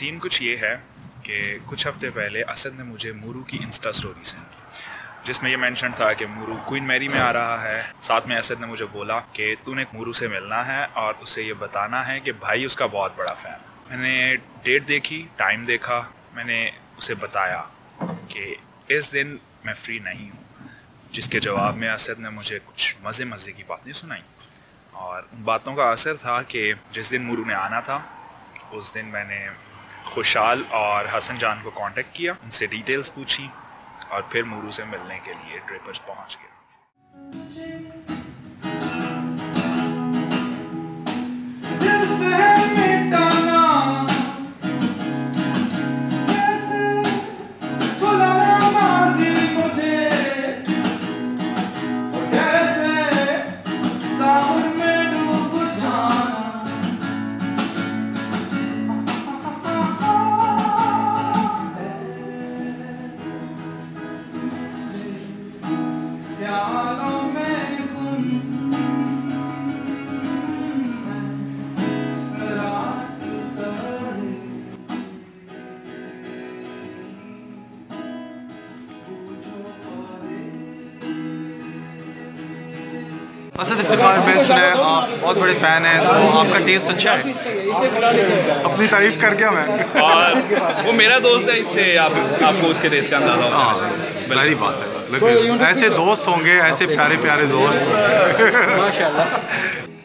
Scene कुछ ये है कि कुछ हफ्ते पहले असद ने मुझे मूरू की इंस्टा स्टोरी सेंड की, जिसमें ये मेंशन था कि मूरू क्वीन मैरी में आ रहा है। साथ में असद ने मुझे बोला कि तूने मूरू से मिलना है और उसे ये बताना है कि भाई उसका बहुत बड़ा फ़ैन है। मैंने डेट देखी, टाइम देखा, मैंने उसे बताया कि इस दिन मैं फ्री नहीं हूँ, जिसके जवाब में असद ने मुझे कुछ मज़े की बातें सुनाई। और उन बातों का असर था कि जिस दिन मूरू ने आना था उस दिन मैंने खुशहाल और हसन जान को कांटेक्ट किया, उनसे डिटेल्स पूछी और फिर मूरू से मिलने के लिए ड्रेपर्स पहुंच गया। असद इफ्तिखार में सुना है आप बहुत बड़े फ़ैन हैं, तो आपका टेस्ट अच्छा है। अपनी तारीफ़ कर गया मैं। और वो मेरा दोस्त है, इससे आपको उसके टेस्ट का अंदाज़ा होगा। सही बात है, ऐसे दोस्त होंगे, ऐसे प्यारे प्यारे दोस्त। माशाल्लाह।